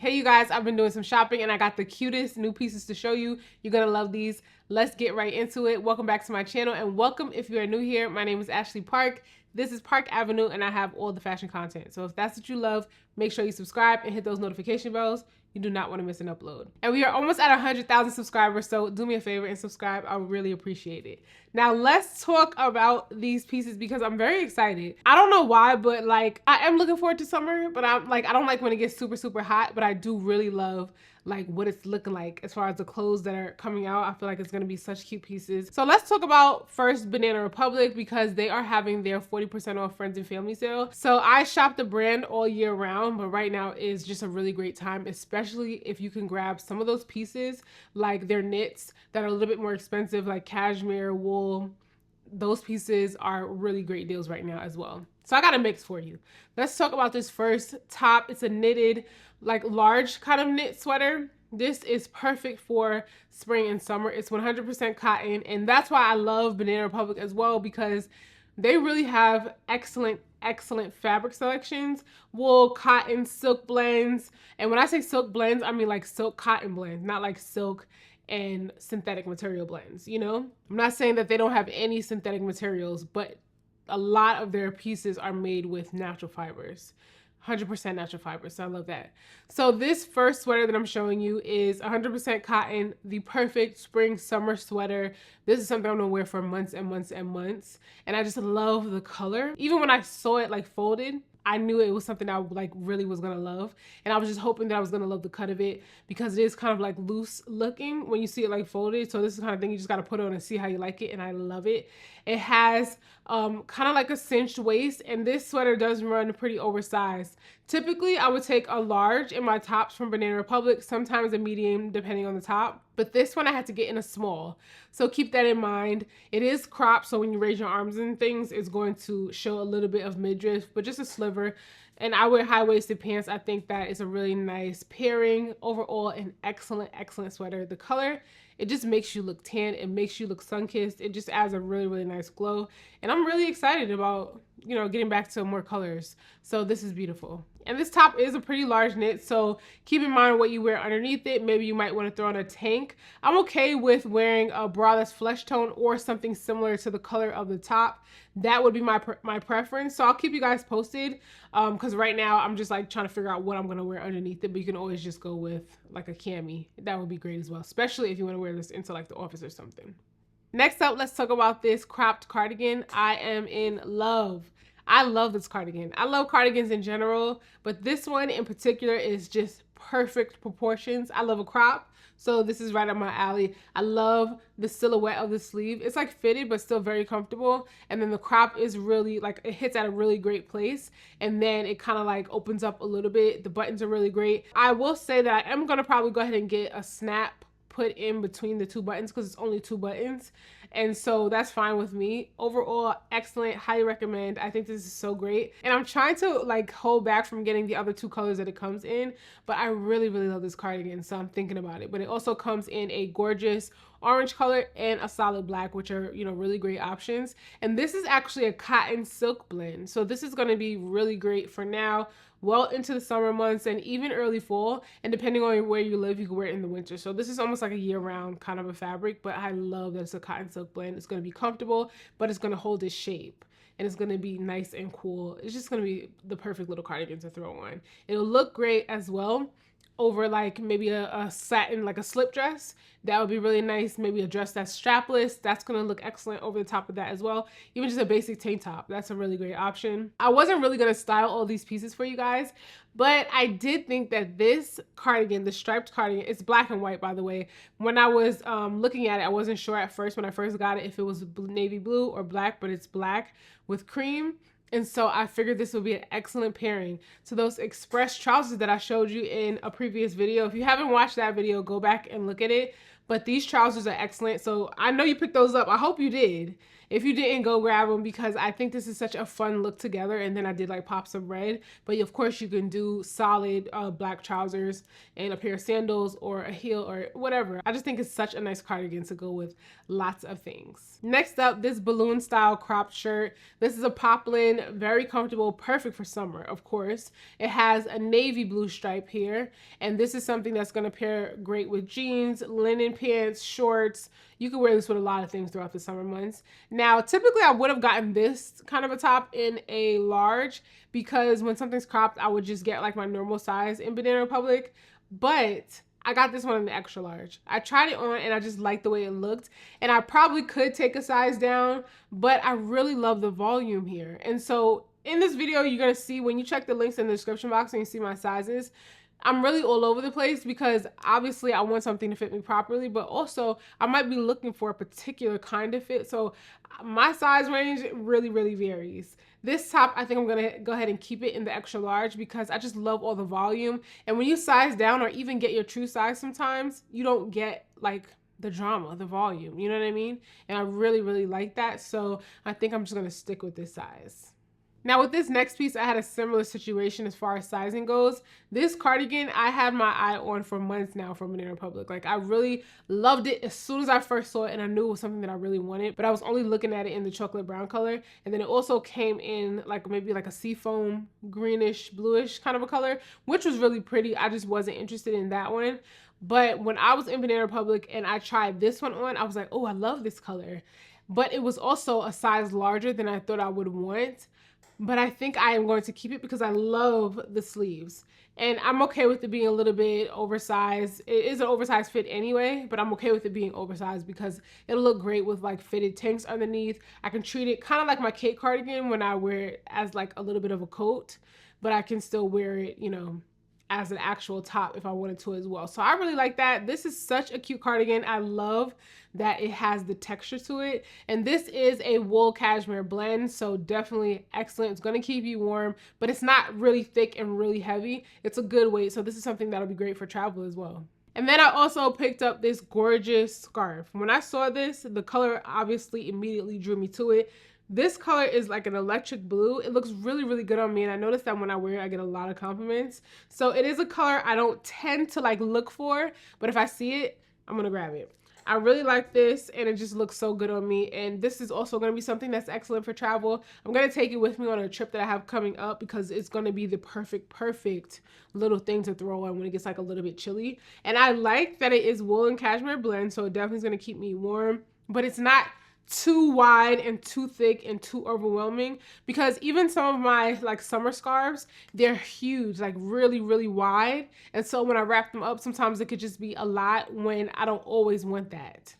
Hey you guys, I've been doing some shopping and I got the cutest new pieces to show you. You're gonna love these. Let's get right into it. Welcome back to my channel and welcome if you are new here. My name is Ashley Parke. This is Parke Avenue and I have all the fashion content. So if that's what you love, make sure you subscribe and hit those notification bells. You do not want to miss an upload. And we are almost at 100,000 subscribers, so do me a favor and subscribe. I would really appreciate it. Now let's talk about these pieces because I'm very excited. I don't know why, but like I am looking forward to summer, but I don't like when it gets super hot, but I do really love like what it's looking like as far as the clothes that are coming out. I feel like it's gonna be such cute pieces. So let's talk about first Banana Republic because they are having their 40% off friends and family sale. So I shop the brand all year round, but right now is just a really great time, especially if you can grab some of those pieces like their knits that are a little bit more expensive, like cashmere, wool. Those pieces are really great deals right now as well. So I got a mix for you. Let's talk about this first top. It's a knitted, like large kind of knit sweater. This is perfect for spring and summer. It's 100% cotton, and that's why I love Banana Republic as well, because they really have excellent fabric selections, wool, cotton, silk blends. And when I say silk blends, I mean like silk cotton blends, not like silk and synthetic material blends, you know? I'm not saying that they don't have any synthetic materials, but a lot of their pieces are made with natural fibers. 100% natural fibers, so I love that. So this first sweater that I'm showing you is 100% cotton, the perfect spring summer sweater. This is something I'm gonna wear for months and months and months, and I just love the color. Even when I saw it like folded, I knew it was something I like really was gonna love, and I was just hoping that I was gonna love the cut of it because it is kind of like loose looking when you see it like folded. So this is the kind of thing you just gotta put on and see how you like it, and I love it. It has kind of like a cinched waist, and this sweater does run pretty oversized. Typically, I would take a large in my tops from Banana Republic, sometimes a medium depending on the top, but this one I had to get in a small. So keep that in mind. It is cropped, so when you raise your arms and things, it's going to show a little bit of midriff, but just a sliver. And I wear high-waisted pants. I think that is a really nice pairing. Overall, an excellent sweater. The color, it just makes you look tan. It makes you look sun-kissed. It just adds a really nice glow. And I'm really excited about, you know, getting back to more colors. So this is beautiful. And this top is a pretty large knit, so keep in mind what you wear underneath it. Maybe you might want to throw on a tank. I'm okay with wearing a bra that's flesh tone or something similar to the color of the top. That would be my preference. So I'll keep you guys posted because right now I'm just like trying to figure out what I'm going to wear underneath it, but you can always just go with like a cami. That would be great as well, especially if you want to wear this into like the office or something. Next up, let's talk about this cropped cardigan. I am in love. I love this cardigan. I love cardigans in general, but this one in particular is just perfect proportions. I love a crop, so this is right up my alley. I love the silhouette of the sleeve. It's like fitted, but still very comfortable. And then the crop is really like, it hits at a really great place. And then it kind of like opens up a little bit. The buttons are really great. I will say that I am gonna probably go ahead and get a snap put in between the two buttons because it's only 2 buttons, and so that's fine with me. Overall, excellent, highly recommend. I think this is so great, and I'm trying to like hold back from getting the other 2 colors that it comes in, but I really love this cardigan, so I'm thinking about it. But it also comes in a gorgeous orange color and a solid black, which are, you know, really great options. And this is actually a cotton silk blend, so this is going to be really great for now, well into the summer months and even early fall, and depending on where you live, you can wear it in the winter. So this is almost like a year-round kind of a fabric, but I love that it's a cotton silk blend. It's going to be comfortable, but it's going to hold its shape, and it's going to be nice and cool. It's just going to be the perfect little cardigan to throw on. It'll look great as well over like maybe a satin, like a slip dress. That would be really nice. Maybe a dress that's strapless. That's gonna look excellent over the top of that as well. Even just a basic tank top. That's a really great option. I wasn't really gonna style all these pieces for you guys, but I did think that this cardigan, the striped cardigan, it's black and white by the way. When I was looking at it, I wasn't sure at first when I first got it if it was navy blue or black, but it's black with cream. And so I figured this would be an excellent pairing to those express trousers that I showed you in a previous video. If you haven't watched that video, go back and look at it. but these trousers are excellent. So I know you picked those up. I hope you did. If you didn't, go grab them, because I think this is such a fun look together. And then I did like pop some red, but of course you can do solid black trousers and a pair of sandals or a heel or whatever. I just think it's such a nice cardigan to go with lots of things. Next up, this balloon style cropped shirt. This is a Popplin, very comfortable, perfect for summer, of course. It has a navy blue stripe here, and this is something that's going to pair great with jeans, linen pants, shorts. You can wear this with a lot of things throughout the summer months. Now, typically I would have gotten this kind of a top in a large, because when something's cropped, I would just get like my normal size in Banana Republic, but I got this one in the extra large. I tried it on and I just liked the way it looked, and I probably could take a size down, but I really love the volume here. And so in this video, you're gonna see, when you check the links in the description box and you see my sizes, I'm really all over the place, because obviously I want something to fit me properly, but also I might be looking for a particular kind of fit. So my size range really, really varies. This top, I think I'm gonna go ahead and keep it in the extra large, because I just love all the volume. And when you size down or even get your true size, sometimes you don't get like the drama, the volume, you know what I mean? And I really, really like that. So I think I'm just gonna stick with this size. Now with this next piece, I had a similar situation as far as sizing goes. This cardigan, I had my eye on for months now from Banana Republic. Like, I really loved it as soon as I first saw it, and I knew it was something that I really wanted, but I was only looking at it in the chocolate brown color. And then it also came in like maybe like a seafoam greenish, bluish kind of a color, which was really pretty. I just wasn't interested in that one. But when I was in Banana Republic and I tried this one on, I was like, oh, I love this color. But it was also a size larger than I thought I would want. But I think I am going to keep it because I love the sleeves. And I'm okay with it being a little bit oversized. It is an oversized fit anyway, but I'm okay with it being oversized because it'll look great with like fitted tanks underneath. I can treat it kind of like my cape cardigan when I wear it as like a little bit of a coat, but I can still wear it, you know, as an actual top if I wanted to as well. So I really like that. This is such a cute cardigan. I love that it has the texture to it. And this is a wool cashmere blend, so definitely excellent. It's gonna keep you warm, but it's not really thick and really heavy. It's a good weight, so this is something that'll be great for travel as well. And then I also picked up this gorgeous scarf. When I saw this, the color obviously immediately drew me to it. This color is like an electric blue. It looks really, really good on me. And I noticed that when I wear it, I get a lot of compliments. So it is a color I don't tend to like look for, but if I see it, I'm gonna grab it. I really like this, and it just looks so good on me. And this is also going to be something that's excellent for travel. I'm going to take it with me on a trip that I have coming up because it's going to be the perfect little thing to throw on when it gets like a little bit chilly. And I like that it is wool and cashmere blend, so it definitely is going to keep me warm, but it's not too wide and too thick and too overwhelming, because even some of my like summer scarves, they're huge, like really, really wide. And so when I wrap them up, sometimes it could just be a lot when I don't always want that.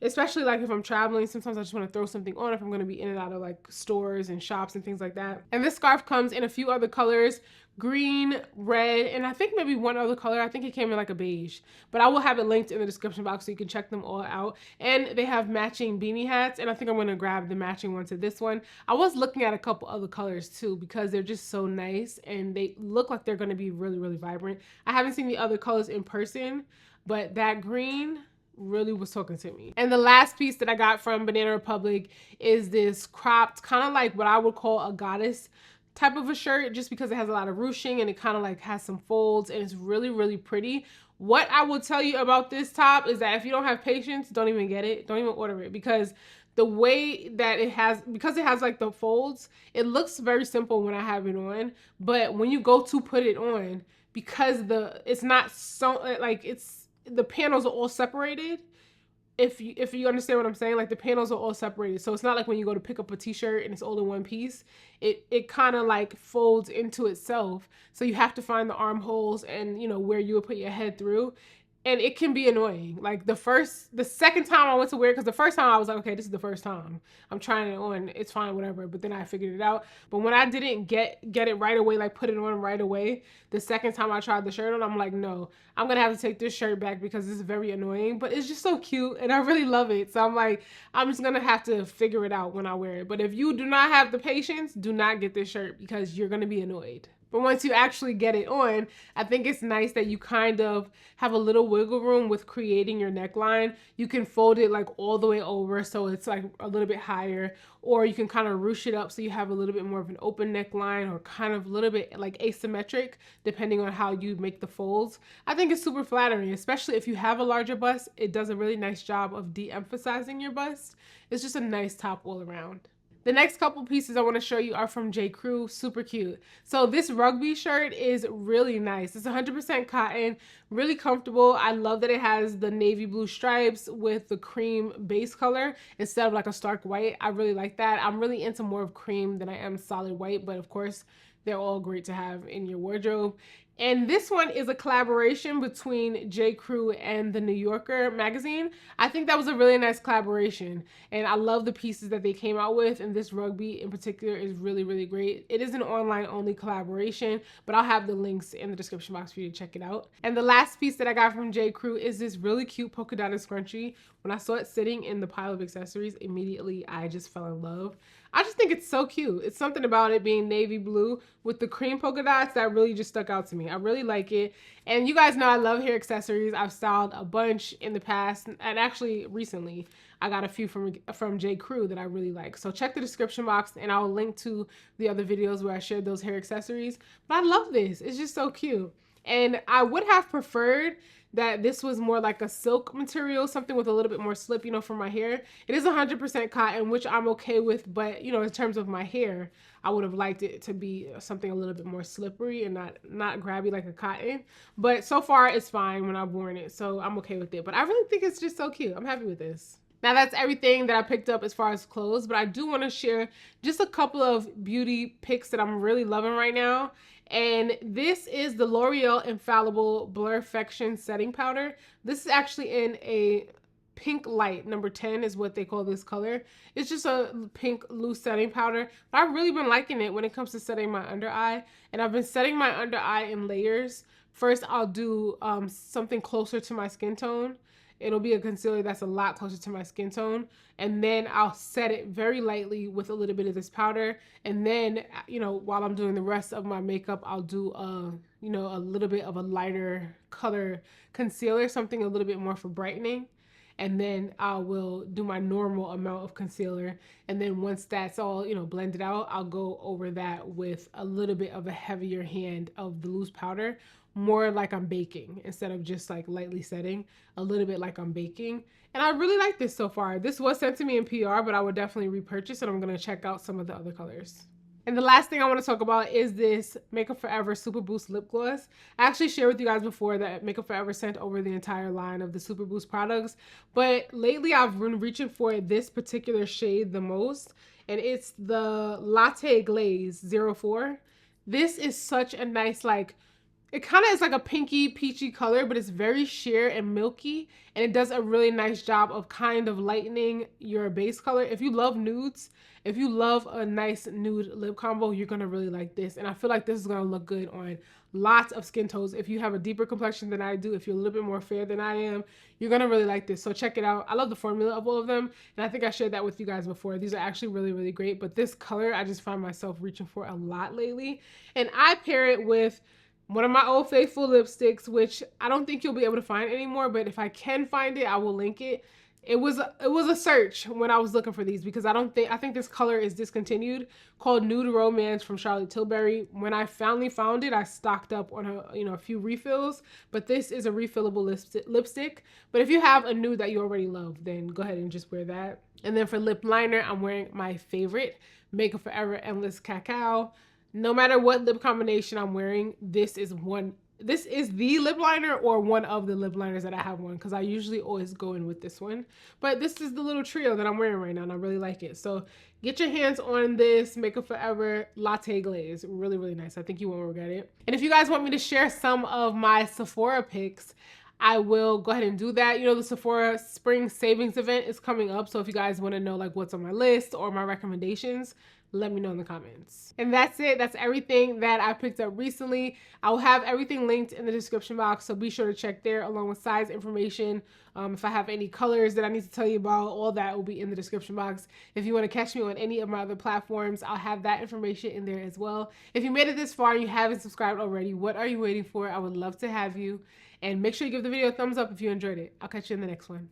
Especially like if I'm traveling, sometimes I just want to throw something on if I'm going to be in and out of like stores and shops and things like that. And this scarf comes in a few other colors: green, red, and I think maybe one other color. I think it came in like a beige, but I will have it linked in the description box so you can check them all out. And they have matching beanie hats, and I think I'm going to grab the matching one to this one. I was looking at a couple other colors too because they're just so nice and they look like they're going to be really, really vibrant. I haven't seen the other colors in person, but that green really was talking to me. And the last piece that I got from Banana Republic is this cropped, kind of like what I would call a goddess type of a shirt, just because it has a lot of ruching and it kind of like has some folds, and it's really, really pretty. What I will tell you about this top is that if you don't have patience, don't even get it. Don't even order it, because the way that it has, because it has like the folds, it looks very simple when I have it on, but when you go to put it on, because it's not so like the panels are all separated. If you understand what I'm saying, like the panels are all separated. So it's not like when you go to pick up a t-shirt and it's all in one piece. It kind of like folds into itself. So you have to find the armholes and, you know, where you would put your head through. And it can be annoying. Like the second time I went to wear it, because the first time I was like, okay, this is the first time I'm trying it on, it's fine, whatever. But then I figured it out. But when I didn't get it right away, like put it on right away, the second time I tried the shirt on, I'm like, no, I'm gonna have to take this shirt back because it's very annoying. But it's just so cute and I really love it. So I'm like, I'm just gonna have to figure it out when I wear it. But if you do not have the patience, do not get this shirt because you're gonna be annoyed. But once you actually get it on, I think it's nice that you kind of have a little wiggle room with creating your neckline. You can fold it like all the way over so it's like a little bit higher, or you can kind of ruche it up so you have a little bit more of an open neckline, or kind of a little bit like asymmetric depending on how you make the folds. I think it's super flattering, especially if you have a larger bust. It does a really nice job of de-emphasizing your bust. It's just a nice top all around. The next couple pieces I want to show you are from J.Crew, super cute. So this rugby shirt is really nice. It's 100% cotton, really comfortable. I love that it has the navy blue stripes with the cream base color instead of like a stark white. I really like that. I'm really into more of cream than I am solid white, but of course, they're all great to have in your wardrobe. And this one is a collaboration between J.Crew and the New Yorker magazine. I think that was a really nice collaboration. And I love the pieces that they came out with. And this rugby in particular is really, really great. It is an online only collaboration, but I'll have the links in the description box for you to check it out. And the last piece that I got from J.Crew is this really cute polka dotted scrunchie. When I saw it sitting in the pile of accessories, immediately I just fell in love. I just think it's so cute. It's something about it being navy blue with the cream polka dots that really just stuck out to me. I really like it. And you guys know I love hair accessories. I've styled a bunch in the past, and actually recently I got a few from J.Crew that I really like. So check the description box and I'll link to the other videos where I shared those hair accessories. But I love this. It's just so cute. And I would have preferred that this was more like a silk material, something with a little bit more slip, you know, for my hair. It is 100% cotton, which I'm okay with, but you know, in terms of my hair, I would have liked it to be something a little bit more slippery and not grabby like a cotton. But so far it's fine when I've worn it, so I'm okay with it. But I really think it's just so cute. I'm happy with this. Now that's everything that I picked up as far as clothes, but I do want to share just a couple of beauty picks that I'm really loving right now. And this is the L'Oreal Infallible Blurfection Setting Powder. This is actually in a pink light. Number 10 is what they call this color. It's just a pink loose setting powder. But I've really been liking it when it comes to setting my under eye. And I've been setting my under eye in layers. First, I'll do something closer to my skin tone. It'll be a concealer that's a lot closer to my skin tone. And then I'll set it very lightly with a little bit of this powder. And then, you know, while I'm doing the rest of my makeup, I'll do you know, a little bit of a lighter color concealer, something a little bit more for brightening. And then I will do my normal amount of concealer. And then once that's all, you know, blended out, I'll go over that with a little bit of a heavier hand of the loose powder, more like I'm baking instead of just like lightly setting, a little bit like I'm baking. And I really like this so far. This was sent to me in PR, but I would definitely repurchase it. I'm going to check out some of the other colors. And the last thing I want to talk about is this Makeup Forever Super Boost Lip Gloss. I actually shared with you guys before that Makeup Forever sent over the entire line of the Super Boost products. But lately I've been reaching for this particular shade the most. And it's the Latte Glaze 04. This is such a nice, like, it kind of is like a pinky peachy color, but it's very sheer and milky, and it does a really nice job of kind of lightening your base color. If you love nudes, if you love a nice nude lip combo, you're gonna really like this. And I feel like this is gonna look good on lots of skin tones. If you have a deeper complexion than I do, if you're a little bit more fair than I am, you're gonna really like this. So check it out. I love the formula of all of them, and I think I shared that with you guys before. These are actually really, really great, but this color I just find myself reaching for a lot lately. And I pair it with one of my Old Faithful lipsticks, which I don't think you'll be able to find anymore, but if I can find it, I will link it. It was a search when I was looking for these, because I think this color is discontinued, called Nude Romance from Charlotte Tilbury. When I finally found it, I stocked up on a few refills, but this is a refillable lipstick. But if you have a nude that you already love, then go ahead and just wear that. And then for lip liner, I'm wearing my favorite Makeup Forever Endless Cacao. No matter what lip combination I'm wearing, this is the lip liner or one of the lip liners that I have on, because I usually always go in with this one. But this is the little trio that I'm wearing right now, and I really like it. So get your hands on this Makeup Forever Latte Glaze. Really, really nice. I think you won't regret it. And if you guys want me to share some of my Sephora picks, I will go ahead and do that. You know, the Sephora Spring Savings event is coming up. So if you guys want to know like what's on my list or my recommendations, let me know in the comments. And that's it. That's everything that I picked up recently. I'll have everything linked in the description box, so be sure to check there along with size information. If I have any colors that I need to tell you about, all that will be in the description box. If you want to catch me on any of my other platforms, I'll have that information in there as well. If you made it this far and you haven't subscribed already, what are you waiting for? I would love to have you. And make sure you give the video a thumbs up if you enjoyed it. I'll catch you in the next one.